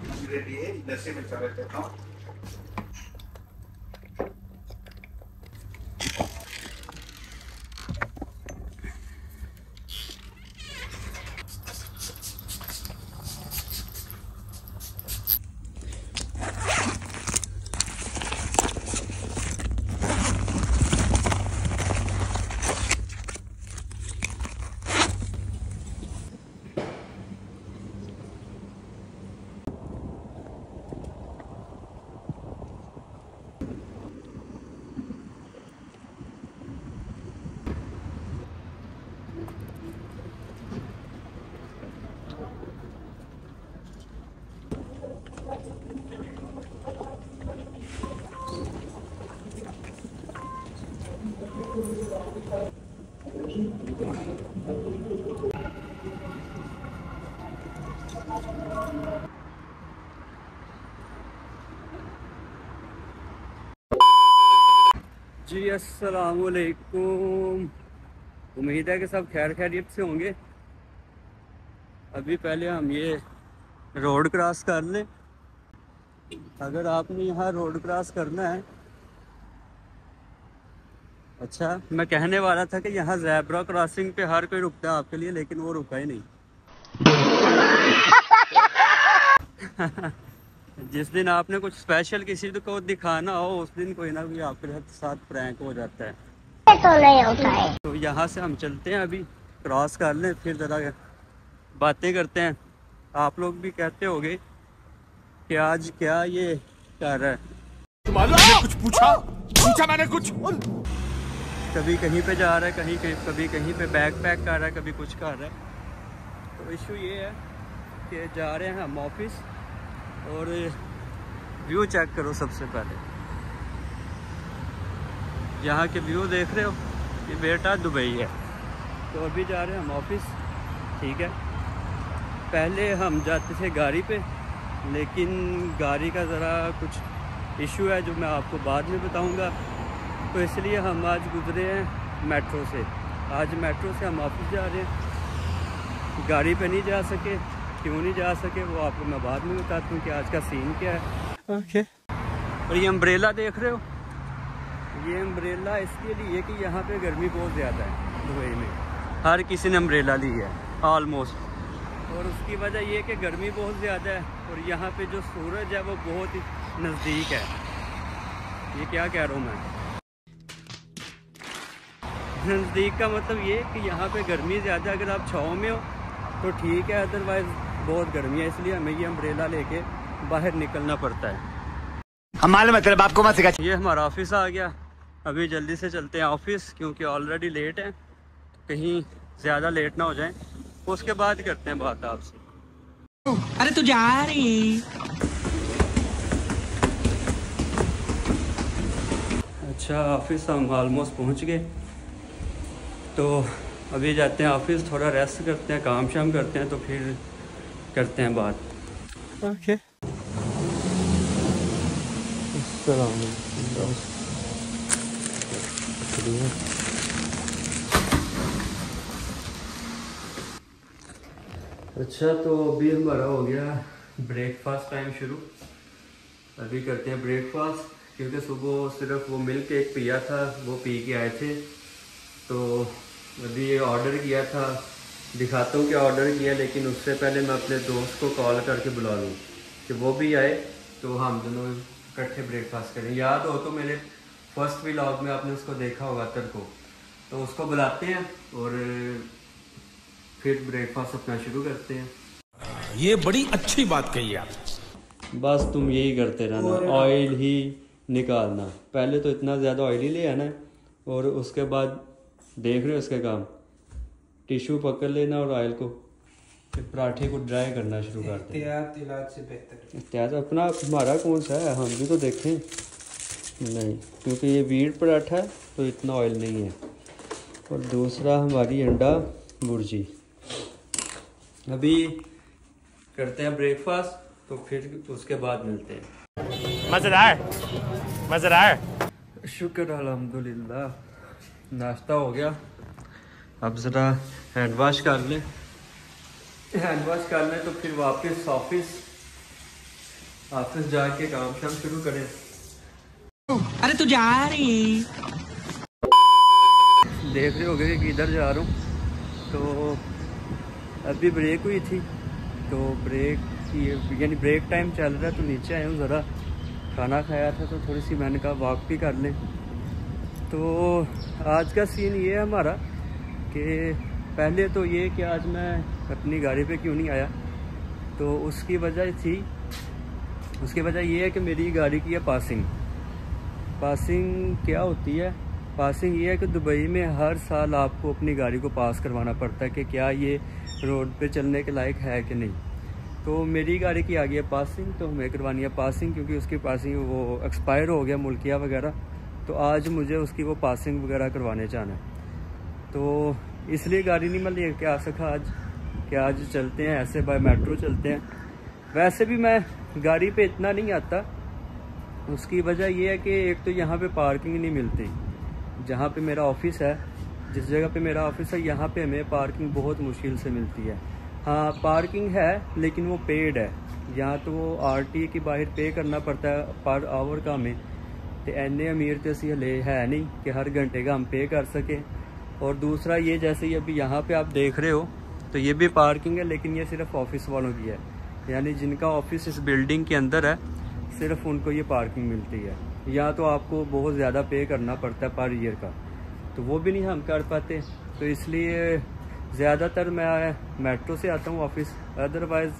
मेरे लिए इधर से मैं चला देता हूँ। जी अस्सलामुअलैकुम। उम्मीद है कि सब खैर खैरियत से होंगे। अभी पहले हम ये रोड क्रॉस कर लें। अगर आपने यहाँ रोड क्रॉस करना है, अच्छा मैं कहने वाला था कि यहाँ ज़ेब्रा क्रॉसिंग पे हर कोई रुकता है आपके लिए, लेकिन वो रुका ही नहीं। जिस दिन आपने कुछ स्पेशल किसी को दिखाना हो, उस दिन कोई ना कोई आपके साथ प्रैंक हो जाता है। तो नहीं होता है। तो यहाँ से हम चलते हैं, अभी क्रॉस कर लें, फिर ज़रा बातें करते हैं। आप लोग भी कहते होगे कि आज क्या ये कर रहा है। मैंने कुछ पूछा मैंने कुछ। कभी कहीं पे जा रहा है, कभी कहीं पे बैग पैक कर रहा है, कभी कुछ कर रहा है। तो इशू ये है कि जा रहे हैं हम ऑफिस, और व्यू चेक करो। सबसे पहले यहाँ के व्यू देख रहे हो, ये बेटा दुबई है। तो अभी जा रहे हैं हम ऑफिस, ठीक है। पहले हम जाते थे गाड़ी पे, लेकिन गाड़ी का ज़रा कुछ इशू है जो मैं आपको बाद में बताऊंगा। तो इसलिए हम आज गुजरे हैं मेट्रो से। आज मेट्रो से हम ऑफिस जा रहे हैं, गाड़ी पे नहीं जा सके। क्यों नहीं जा सके वो आपको मैं बाद में बताता हूँ कि आज का सीन क्या है। ओके। और ये अम्ब्रेला देख रहे हो, ये अम्ब्रेला इसके लिए कि यहाँ पे गर्मी बहुत ज़्यादा है दुबई में। हर किसी ने अम्ब्रेला ली है ऑलमोस्ट, और उसकी वजह ये कि गर्मी बहुत ज़्यादा है और यहाँ पे जो सूरज है वो बहुत ही नज़दीक है। ये क्या कह रहा हूँ मैं, नज़दीक का मतलब ये कि यहाँ पे गर्मी ज़्यादा। अगर आप छाँव में हो तो ठीक है, अदरवाइज़ बहुत गर्मी है, इसलिए हमें ये अम्ब्रेला लेके बाहर निकलना पड़ता है। हमारे मतलब आपको मत सिखा। ये हमारा ऑफिस आ गया। अभी जल्दी से चलते हैं ऑफिस, क्योंकि ऑलरेडी लेट है, कहीं ज़्यादा लेट ना हो जाए। उसके बाद करते हैं बात आपसे। अरे तू जा रही। अच्छा, ऑफिस हम ऑलमोस्ट पहुंच गए। तो अभी जाते हैं ऑफिस, थोड़ा रेस्ट करते हैं, काम शाम करते हैं, तो फिर करते हैं बात। ओके। अच्छा, तो अभी हमारा हो गया ब्रेकफास्ट टाइम शुरू। अभी करते हैं ब्रेकफास्ट, क्योंकि सुबह सिर्फ वो मिल्क केक पिया था, वो पी के आए थे। तो अभी ये ऑर्डर किया था, दिखाता हूँ क्या ऑर्डर किया, लेकिन उससे पहले मैं अपने दोस्त को कॉल करके बुला लूँ कि वो भी आए, तो हम दोनों इकट्ठे ब्रेकफास्ट करें। याद हो तो मेरे फर्स्ट व्लॉग में आपने उसको देखा होगा, अतर को। तो उसको बुलाते हैं और फिर ब्रेकफास्ट अपना शुरू करते हैं। ये बड़ी अच्छी बात कही आप। बस तुम यही करते रहना, ऑयल ही निकालना। पहले तो इतना ज़्यादा ऑयल ही ले आना, और उसके बाद देख रहे हो उसके काम, टिश्यू पकड़ लेना और ऑयल को, फिर पराठे को ड्राई करना शुरू करते हैं। इलाज से बेहतर एहतियात अपना हमारा कौन सा है, हम भी तो देखें। नहीं, क्योंकि ये वीट पराठा है तो इतना ऑयल नहीं है। और दूसरा हमारी अंडा भुर्जी। अभी करते हैं ब्रेकफास्ट, तो फिर उसके बाद मिलते हैं। मज़ेदार। शुक्र अल्हम्दुलिल्लाह, नाश्ता हो गया। अब ज़रा हैंड वॉश कर लें। हैंड वॉश कर लें तो फिर वापस ऑफिस। ऑफिस जाके काम शाम शुरू करें। अरे तू जा रही। देख रहे होगे कि इधर जा रहा हूँ। तो अभी ब्रेक हुई थी, तो ब्रेक यानी ब्रेक टाइम चल रहा है, तो नीचे आया हूँ ज़रा। खाना खाया था तो थोड़ी सी मैंने कहा वॉक भी कर लें। तो आज का सीन ये है हमारा कि पहले तो ये कि आज मैं अपनी गाड़ी पे क्यों नहीं आया, तो उसकी वजह ये है कि मेरी गाड़ी की है पासिंग क्या होती है। पासिंग ये है कि दुबई में हर साल आपको अपनी गाड़ी को पास करवाना पड़ता है कि क्या ये रोड पे चलने के लायक है कि नहीं। तो मेरी गाड़ी की आ गई है पासिंग, तो हमें करवानी है पासिंग, क्योंकि उसकी पासिंग वो एक्सपायर हो गया मुल्किया वगैरह। तो आज मुझे उसकी वो पासिंग वगैरह करवाने जाना है, तो इसलिए गाड़ी नहीं मैं ले के आ सका आज कि आज चलते हैं, ऐसे बाय मेट्रो चलते हैं। वैसे भी मैं गाड़ी पे इतना नहीं आता। उसकी वजह यह है कि एक तो यहाँ पे पार्किंग नहीं मिलती। जहाँ पे मेरा ऑफिस है, जिस जगह पे मेरा ऑफिस है, यहाँ पे हमें पार्किंग बहुत मुश्किल से मिलती है। हाँ पार्किंग है, लेकिन वो पेड है। यहाँ तो वो RTA की बाहर पे करना पड़ता है पर आवर का हमें। तो इन्ने अमीर तो असी हले है नहीं कि हर घंटे का हम पे कर सकें। और दूसरा ये, जैसे ये अभी यहाँ पे आप देख रहे हो, तो ये भी पार्किंग है, लेकिन ये सिर्फ ऑफिस वालों की है। यानी जिनका ऑफिस इस बिल्डिंग के अंदर है, सिर्फ उनको ये पार्किंग मिलती है। या तो आपको बहुत ज़्यादा पे करना पड़ता है पर ईयर का, तो वो भी नहीं हम कर पाते। तो इसलिए ज़्यादातर मैं मेट्रो से आता हूँ ऑफिस। अदरवाइज़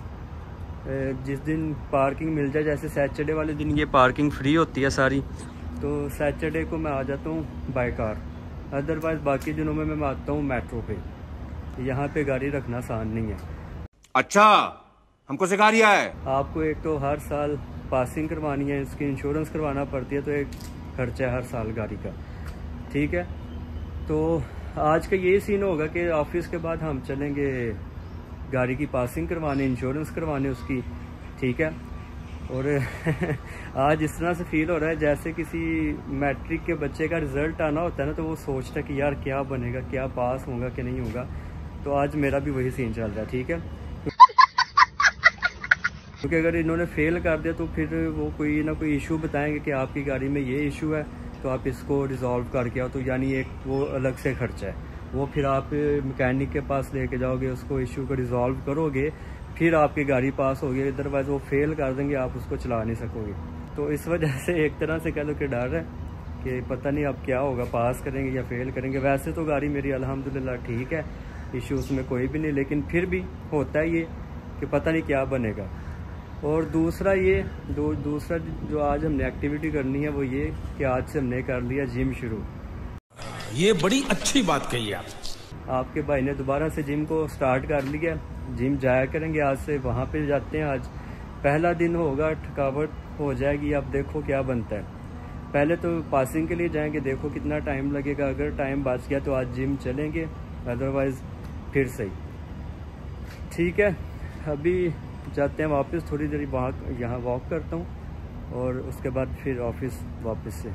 जिस दिन पार्किंग मिल जाए, जैसे सैटरडे वाले दिन ये पार्किंग फ्री होती है सारी, तो सैटरडे को मैं आ जाता हूँ बाय कार। अदरवाइज़ बाकी दिनों में मैं आता हूँ मेट्रो पे। यहाँ पे गाड़ी रखना आसान नहीं है। अच्छा, हमको सिखा रिया है। आपको एक तो हर साल पासिंग करवानी है, इसकी इंश्योरेंस करवाना पड़ती है, तो एक खर्चा है हर साल गाड़ी का। ठीक है, तो आज का ये सीन होगा कि ऑफिस के बाद हम चलेंगे गाड़ी की पासिंग करवाने, इंश्योरेंस करवाने उसकी। ठीक है, और आज इस तरह से फील हो रहा है जैसे किसी मैट्रिक के बच्चे का रिजल्ट आना होता है ना, तो वो सोचता है कि यार क्या बनेगा, क्या पास होगा कि नहीं होगा। तो आज मेरा भी वही सीन चल रहा है। ठीक है, क्योंकि अगर इन्होंने फेल कर दिया तो फिर वो कोई ना कोई इशू बताएंगे कि आपकी गाड़ी में ये इशू है, तो आप इसको रिजॉल्व करके आओ। तो यानी एक वो अलग से खर्चा है, वो फिर आप मैकेनिक के पास लेके जाओगे, उसको इशू को रिजॉल्व करोगे, फिर आपकी गाड़ी पास होगी। अदरवाइज वो फेल कर देंगे, आप उसको चला नहीं सकोगे। तो इस वजह से एक तरह से कह लो कि डर है कि पता नहीं अब क्या होगा, पास करेंगे या फेल करेंगे। वैसे तो गाड़ी मेरी अल्हम्दुलिल्लाह ठीक है, इशू उसमें कोई भी नहीं, लेकिन फिर भी होता है ये कि पता नहीं क्या बनेगा। और दूसरा दूसरा जो आज हमने एक्टिविटी करनी है वो ये कि आज से हमने कर लिया जिम शुरू। ये बड़ी अच्छी बात कही आप। आपके भाई ने दोबारा से जिम को स्टार्ट कर लिया। जिम जाया करेंगे आज से, वहाँ पे जाते हैं। आज पहला दिन होगा, थकावट हो जाएगी, अब देखो क्या बनता है। पहले तो पासिंग के लिए जाएंगे, देखो कितना टाइम लगेगा। अगर टाइम बच गया तो आज जिम चलेंगे, अदरवाइज फिर सही। ठीक है, अभी जाते हैं वापस, थोड़ी देर यहाँ वॉक करता हूँ और उसके बाद फिर ऑफिस वापस से।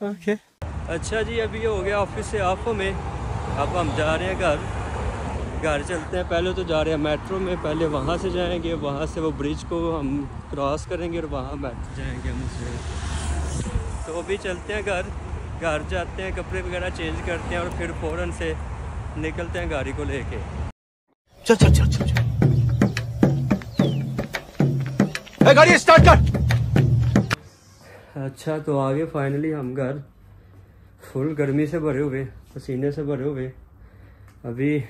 ओके अच्छा जी, अभी ये हो गया ऑफिस से ऑफ में। अब हम जा रहे हैं घर चलते हैं। पहले तो जा रहे हैं मेट्रो में, पहले वहाँ से जाएंगे, वहाँ से वो ब्रिज को हम क्रॉस करेंगे और वहाँ बैठ जाएंगे हम उससे। तो अभी चलते हैं घर जाते हैं, कपड़े वगैरह चेंज करते हैं और फिर फ़ौरन से निकलते हैं गाड़ी को लेके। चल गाड़ी स्टार्ट कर। अच्छा, तो आगे फाइनली हम घर, फुल गर्मी से भरे हुए, पसीने से भरे हुए। अभी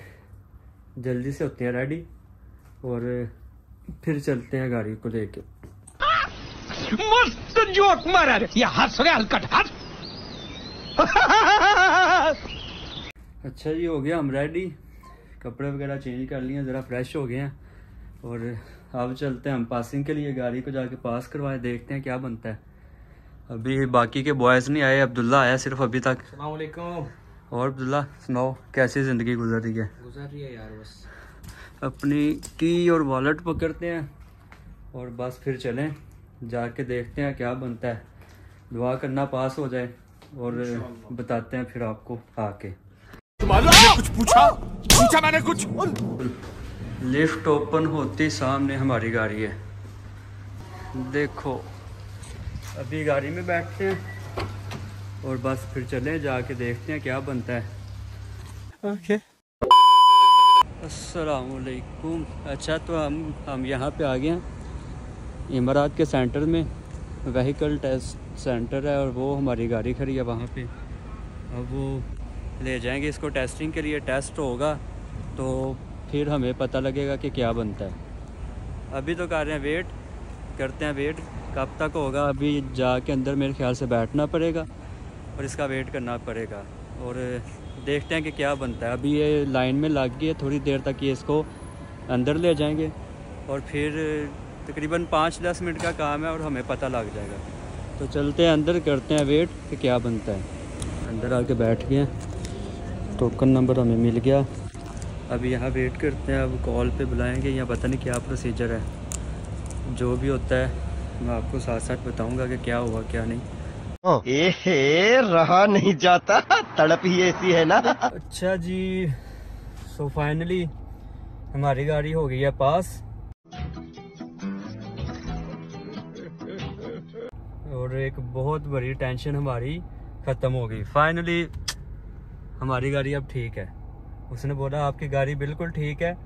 जल्दी से होते हैं रेडी और फिर चलते हैं गाड़ी को लेके। मस्त जोक मारा रे, ये हंस रहे हलकट हंस। अच्छा जी, हो गया हम रेडी, कपड़े वगैरह चेंज कर लिए, ज़रा फ्रेश हो गए हैं और अब चलते हैं हम पासिंग के लिए। गाड़ी को जाके पास करवाए, देखते हैं क्या बनता है। अभी बाकी के बॉयज़ नहीं आए, अब्दुल्ला आया सिर्फ अभी तक। अस्सलाम वालेकुम। और अब्दुल्ला सुनाओ, कैसी ज़िंदगी गुजर रही है? गुजर रही है यार, बस अपनी की और वॉलेट पकड़ते हैं और बस फिर चलें, जाके देखते हैं क्या बनता है। दुआ करना पास हो जाए और बताते हैं फिर आपको आके। कुछ पूछा मैंने कुछ। लिफ्ट ओपन होती सामने हमारी गाड़ी है। देखो अभी गाड़ी में बैठते हैं और बस फिर चलें, जाके देखते हैं क्या बनता है। ओके। अस्सलामुअलैकुम। अच्छा तो हम यहाँ पे आ गए हैं इमारात के सेंटर में, व्हीकल टेस्ट सेंटर है और वो हमारी गाड़ी खड़ी है वहाँ पे। अब वो ले जाएंगे इसको टेस्टिंग के लिए, टेस्ट होगा तो फिर हमें पता लगेगा कि क्या बनता है। अभी तो कर रहे हैं वेट, करते हैं वेट कब तक होगा। अभी जाके अंदर मेरे ख्याल से बैठना पड़ेगा और इसका वेट करना पड़ेगा और देखते हैं कि क्या बनता है। अभी ये लाइन में लग गई है, थोड़ी देर तक ये इसको अंदर ले जाएंगे और फिर तकरीबन 5-10 मिनट का काम है और हमें पता लग जाएगा। तो चलते हैं अंदर, करते हैं वेट कि क्या बनता है। अंदर आके बैठ गए, टोकन नंबर हमें मिल गया। अभी यहाँ वेट करते हैं, अब कॉल पे बुलाएंगे या पता नहीं क्या प्रोसीजर है। जो भी होता है मैं आपको साथ साथ बताऊंगा कि क्या हुआ क्या नहीं। एहे रहा नहीं जाता, तड़प ही ऐसी है ना। अच्छा जी, सो फाइनली हमारी गाड़ी हो गई है पास और एक बहुत बड़ी टेंशन हमारी ख़त्म हो गई। फाइनली हमारी गाड़ी अब ठीक है। उसने बोला आपकी गाड़ी बिल्कुल ठीक है,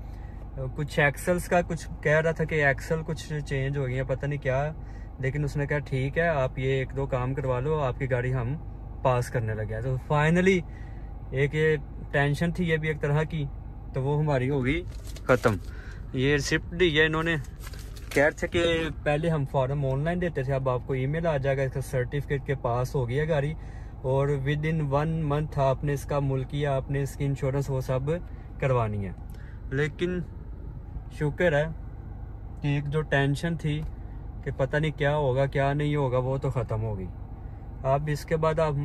कुछ एक्सल्स का कुछ कह रहा था कि एक्सल कुछ चेंज हो गई है, पता नहीं क्या, लेकिन उसने कहा ठीक है आप ये 1-2 काम करवा लो, आपकी गाड़ी हम पास करने लगे। तो फाइनली एक ये टेंशन थी, ये भी एक तरह की, तो वो हमारी हो गई ख़त्म। ये रिसिप्ट दी है इन्होंने, कह रहे थे कि पहले हम फॉर्म ऑनलाइन देते थे, अब आपको ईमेल आ जाएगा इसका सर्टिफिकेट के पास हो गई है गाड़ी और विद इन 1 मंथ आपने इसका मुल्किया, आपने इसकी इंश्योरेंस वो सब करवानी है। लेकिन शुक्र है कि एक जो टेंशन थी कि पता नहीं क्या होगा क्या नहीं होगा, वो तो ख़त्म हो गई। अब इसके बाद आप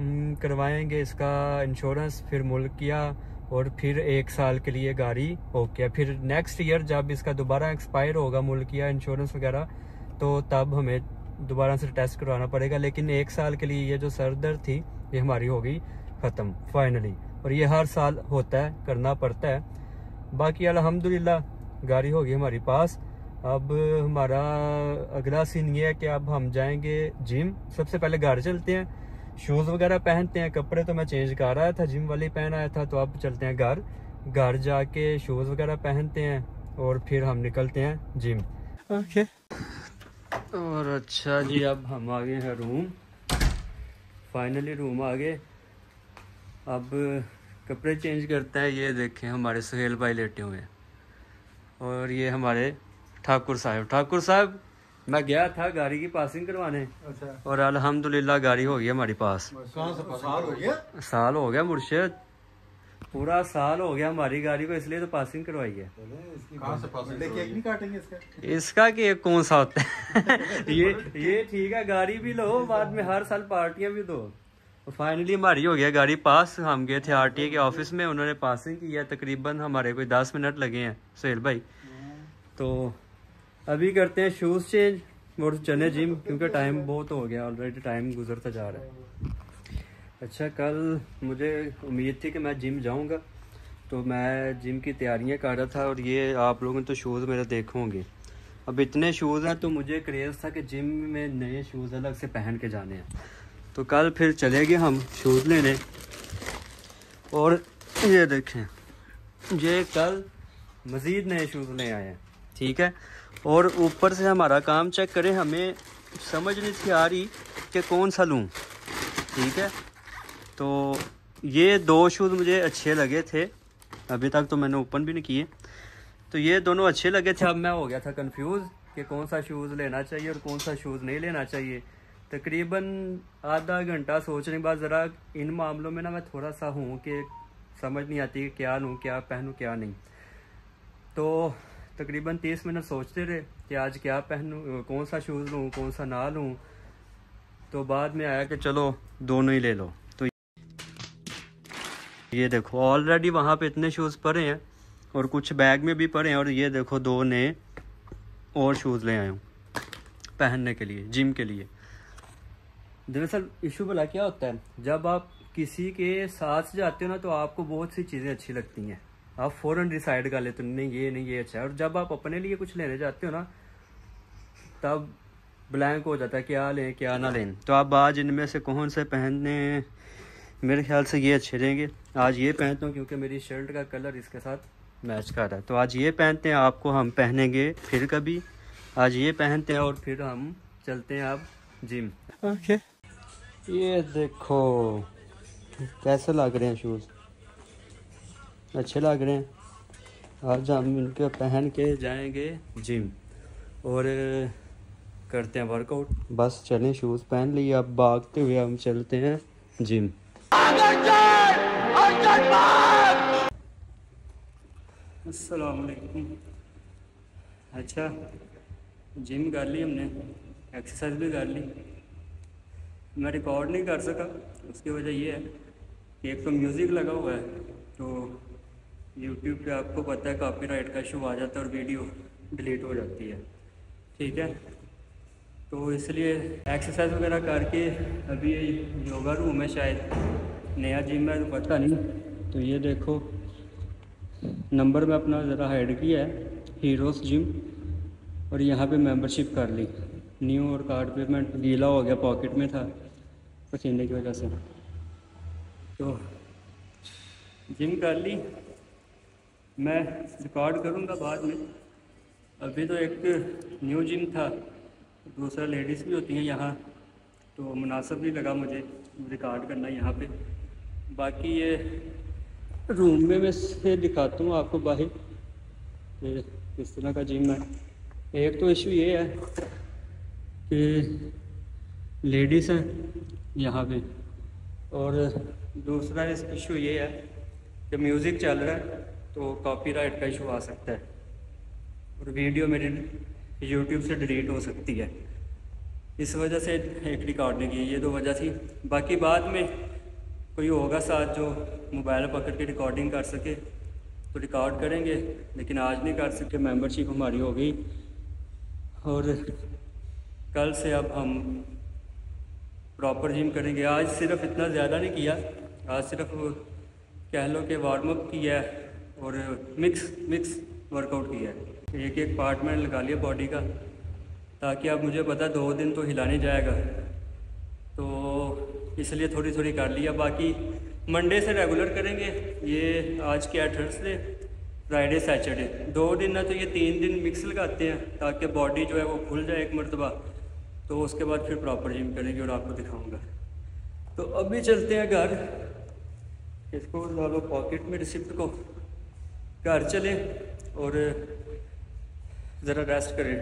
करवाएंगे इसका इंश्योरेंस, फिर मुल्किया और फिर 1 साल के लिए गाड़ी ओके। फिर नेक्स्ट ईयर जब इसका दोबारा एक्सपायर होगा मुल्किया इंश्योरेंस वगैरह, तो तब हमें दोबारा से टेस्ट करवाना पड़ेगा। लेकिन 1 साल के लिए ये जो सरदर्द थी ये हमारी हो गई ख़त्म फाइनली, और ये हर साल होता है, करना पड़ता है। बाकी अल्हम्दुलिल्लाह गाड़ी होगी हमारी पास। अब हमारा अगला सीन ये है कि अब हम जाएंगे जिम। सबसे पहले घर चलते हैं, शूज़ वगैरह पहनते हैं, कपड़े तो मैं चेंज कर आया था, जिम वाले पहन आया था, तो अब चलते हैं घर जाके शूज़ वगैरह पहनते हैं और फिर हम निकलते हैं जिम। ओके। और अच्छा जी, अब हम आ गए हैं रूम, फाइनली रूम आ गए। अब कपड़े चेंज करते हैं। ये देखें हमारे सुहेल भाई लेटे हुए हैं और ये हमारे ठाकुर साहब मैं गया था गाड़ी की पासिंग करवाने। अच्छा। और अल्हम्दुलिल्लाह गाड़ी हो गई हमारी पास। साल हो गया मुर्शिद, पूरा साल हो गया हमारी गाड़ी को, इसलिए तो पासिंग करवाई है। केक नहीं काटेंगे इसका केक कौन सा होता है? ये ठीक है, गाड़ी भी लो, बाद में हर साल पार्टियां भी दो। फाइनली हमारी हो गया गाड़ी पास। हम गए थे RTA के ऑफिस में, उन्होंने पासिंग की है, तकरीबन हमारे कोई 10 मिनट लगे हैं सुहेल भाई। तो अभी करते हैं शूज़ चेंज और चले जिम, क्योंकि टाइम बहुत हो गया, ऑलरेडी टाइम गुजरता जा रहा है। अच्छा, कल मुझे उम्मीद थी कि मैं जिम जाऊंगा, तो मैं जिम की तैयारियां कर रहा था और ये आप लोगों ने तो शूज़ मेरे देखे होंगे। अब इतने शूज़ हैं तो मुझे क्रेज़ था कि जिम में नए शूज़ अलग से पहन के जाने हैं। तो कल फिर चले गए हम शूज़ लेने और ये देखें, ये कल मज़ीद नए शूज़ ले आए हैं, ठीक है। और ऊपर से हमारा काम चेक करें, हमें समझ नहीं थी आ रही कि कौन सा लूँ, ठीक है। तो ये 2 शूज़ मुझे अच्छे लगे थे, अभी तक तो मैंने ओपन भी नहीं किए, तो ये दोनों अच्छे लगे थे। अब मैं हो गया था कंफ्यूज कि कौन सा शूज़ लेना चाहिए और कौन सा शूज़ नहीं लेना चाहिए। तकरीबन आधा घंटा सोचने के बाद ज़रा इन मामलों में ना मैं थोड़ा सा हूँ कि समझ नहीं आती कि क्या लूँ, क्या पहनूँ, क्या नहीं। तो तकरीबन 30 मिनट सोचते रहे कि आज क्या पहनूँ, कौन सा शूज़ लूँ, कौन सा ना लूँ। तो बाद में आया कि चलो दोनों ही ले लो। तो ये देखो ऑलरेडी वहाँ पे इतने शूज़ पड़े हैं और कुछ बैग में भी पड़े हैं, और ये देखो 2 नए और शूज़ ले आया हूँ पहनने के लिए, जिम के लिए। दरअसल इशू भला क्या होता है, जब आप किसी के साथ जाते हो ना तो आपको बहुत सी चीज़ें अच्छी लगती हैं, आप फ़ौरन डिसाइड कर लेते हो नहीं ये अच्छा है। और जब आप अपने लिए कुछ लेने जाते हो ना, तब ब्लैंक हो जाता है, क्या लें क्या ना लें। तो आप आज इनमें से कौन से पहनने, मेरे ख्याल से ये अच्छे रहेंगे। आज ये पहनता हूँ क्योंकि मेरी शर्ट का कलर इसके साथ मैच कर रहा है। तो आज ये पहनते हैं, आपको हम पहनेंगे फिर कभी। आज ये पहनते हैं और फिर हम चलते हैं अब जिम। ओके। ये देखो कैसे लग रहे हैं शूज़, अच्छे लग रहे हैं। आज हम इनके पहन के जाएंगे जिम और करते हैं वर्कआउट। बस चलें, शूज़ पहन लिए, अब भागते हुए हम चलते हैं जिम। अस्सलाम वालेकुम। अच्छा, जिम कर ली हमने, एक्सरसाइज भी कर ली। मैं रिकॉर्ड नहीं कर सका, उसकी वजह ये है कि एक तो म्यूज़िक लगा हुआ है, तो यूट्यूब पे आपको पता है कॉपीराइट का इशू आ जाता है और वीडियो डिलीट हो जाती है। ठीक है, तो इसलिए एक्सरसाइज वगैरह करके अभी योगा रूम है, शायद नया जिम है तो पता नहीं। तो ये देखो नंबर में अपना ज़रा हाइड किया है, हीरोज़ जिम, और यहाँ पे मेंबरशिप कर ली न्यू। और कार्ड पेमेंट गीला हो गया, पॉकेट में था पसीने की वजह से, तो जिम कर ली। मैं रिकॉर्ड करूँगा बाद में। अभी तो एक न्यू जिम था, दूसरा लेडीज़ भी होती हैं यहाँ, तो मुनासिब नहीं लगा मुझे रिकॉर्ड करना यहाँ पे। बाकी ये रूम में मैं से दिखाता हूँ आपको बाहर कि किस तरह का जिम है। एक तो इशू ये है कि लेडीज़ हैं यहाँ पे, और दूसरा इशू ये है कि म्यूज़िक चल रहा है तो कॉपीराइट का इशू आ सकता है और वीडियो मेरी यूट्यूब से डिलीट हो सकती है। इस वजह से एक रिकॉर्ड नहीं की, ये दो वजह थी। बाकी बाद में कोई होगा साथ जो मोबाइल पकड़ के रिकॉर्डिंग कर सके तो रिकॉर्ड करेंगे, लेकिन आज नहीं कर सकते। मेंबरशिप हमारी हो गई और कल से अब हम प्रॉपर जिम करेंगे। आज सिर्फ इतना ज़्यादा नहीं किया, आज सिर्फ कह लो कि वार्म अप किया है और मिक्स वर्कआउट किया है। एक पार्ट मैंने लगा लिया बॉडी का, ताकि अब मुझे पता 2 दिन तो हिला नहीं जाएगा, तो इसलिए थोड़ी थोड़ी कर लिया। बाकी मंडे से रेगुलर करेंगे। ये आज क्या है, थर्सडे, फ्राइडे, सैटरडे, 2 दिन ना तो ये 3 दिन मिक्स लगाते हैं ताकि बॉडी जो है वो खुल जाए एक मरतबा। तो उसके बाद फिर प्रॉपर जिम करेंगे और आपको दिखाऊंगा। तो अभी चलते हैं घर, इसको डालो पॉकेट में रिसिप्ट को, घर चलें और ज़रा रेस्ट करें।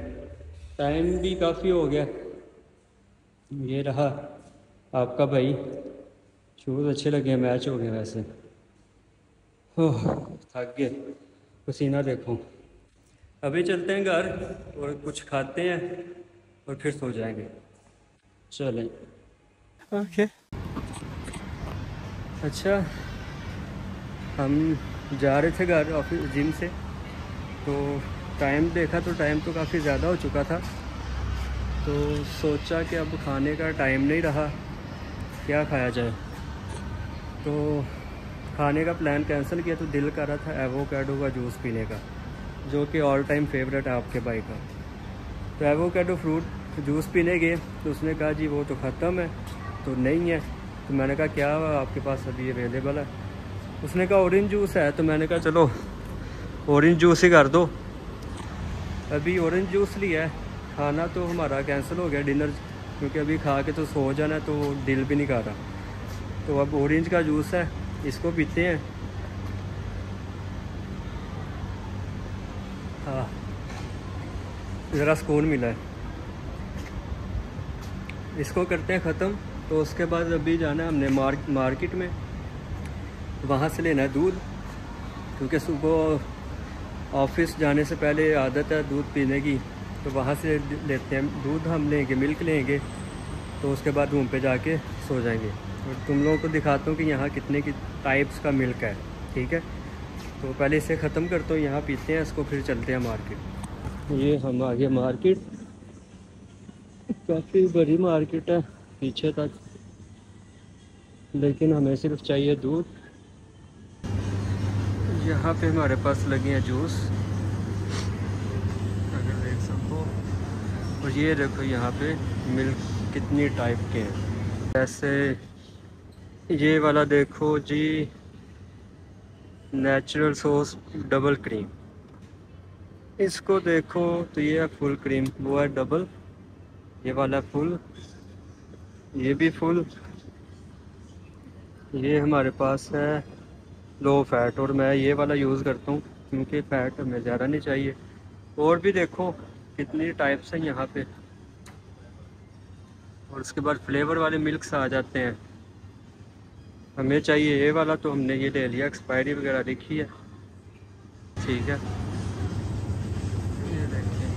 टाइम भी काफ़ी हो गया। ये रहा आपका भाई, शूज़ अच्छे लगे, मैच हो गए वैसे। ओह थक गए, पसीना देखो। अभी चलते हैं घर और कुछ खाते हैं और फिर सो जाएंगे। चलें। ओके। अच्छा, हम जा रहे थे घर ऑफिस जिम से, तो टाइम देखा तो टाइम तो काफ़ी ज़्यादा हो चुका था। तो सोचा कि अब खाने का टाइम नहीं रहा, क्या खाया जाए। तो खाने का प्लान कैंसिल किया, तो दिल कर रहा था एवोकाडो का जूस पीने का, जो कि ऑल टाइम फेवरेट है आपके भाई का। तो एवोकाडो फ्रूट जूस पीने गए तो उसने कहा जी वो तो ख़त्म है, तो नहीं है। तो मैंने कहा क्या आपके पास अभी अवेलेबल है? उसने कहा ऑरेंज जूस है। तो मैंने कहा चलो ऑरेंज जूस ही कर दो। अभी ऑरेंज जूस लिया है। खाना तो हमारा कैंसिल हो गया, डिनर, क्योंकि अभी खा के तो सो जाना, तो दिल भी नहीं कर रहा। तो अब ऑरेंज का जूस है, इसको पीते हैं। हाँ, ज़रा सुकून मिला है। इसको करते हैं ख़त्म। तो उसके बाद अभी जाना है हमने मार्केट में, वहाँ से लेना है दूध, क्योंकि सुबह ऑफिस जाने से पहले आदत है दूध पीने की। तो वहाँ से लेते हैं दूध, हम लेंगे, मिल्क लेंगे, तो उसके बाद रूम पे जाके सो जाएंगे। और तुम लोगों को दिखाता हूँ कि यहाँ कितने की टाइप्स का मिल्क है। ठीक है, तो पहले इसे ख़त्म करता हूँ, यहाँ पीते हैं इसको, फिर चलते हैं मार्केट। ये हम आ गए मार्केट, काफ़ी बड़ी मार्केट है पीछे तक, लेकिन हमें सिर्फ चाहिए दूध। यहाँ पे हमारे पास लगे हैं जूस, अगर देख सको और ये देखो यहाँ पे मिल्क कितनी टाइप के हैं। जैसे ये वाला देखो जी, नेचुरल सॉस डबल क्रीम। इसको देखो तो ये है फुल क्रीम, वो है डबल, ये वाला फुल, ये भी फुल। ये हमारे पास है लो फैट, और मैं ये वाला यूज़ करता हूँ क्योंकि फ़ैट हमें ज़्यादा नहीं चाहिए। और भी देखो कितनी टाइप्स हैं यहाँ पे। और उसके बाद फ्लेवर वाले मिल्क्स आ जाते हैं। हमें चाहिए ये वाला तो हमने ये ले लिया, एक्सपायरी वगैरह लिखी है, ठीक है। ये देखिए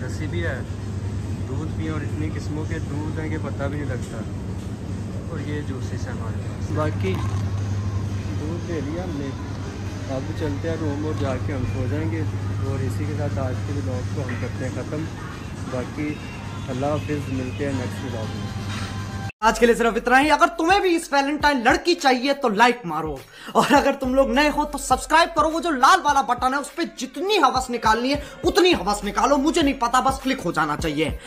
लस्सी भी है, दूध भी है, और इतनी किस्मों के दूध हैं कि पता भी नहीं लगता। और ये जूसेस है हमारे पास। बाकी दूध ले लिया हमने, अब चलते हैं रूम और जाके हम सो जाएंगे। और इसी के साथ आज के व्लॉग को हम करते हैं ख़त्म। बाकी अल्लाह हाफिज़, मिलते हैं नेक्स्ट व्लॉग में। आज के लिए सिर्फ इतना ही। अगर तुम्हें भी इस वैलेंटाइन लड़की चाहिए तो लाइक मारो, और अगर तुम लोग नए हो तो सब्सक्राइब करो। वो जो लाल वाला बटन है उस पर जितनी हवस निकालनी है उतनी हवस निकालो, मुझे नहीं पता, बस क्लिक हो जाना चाहिए।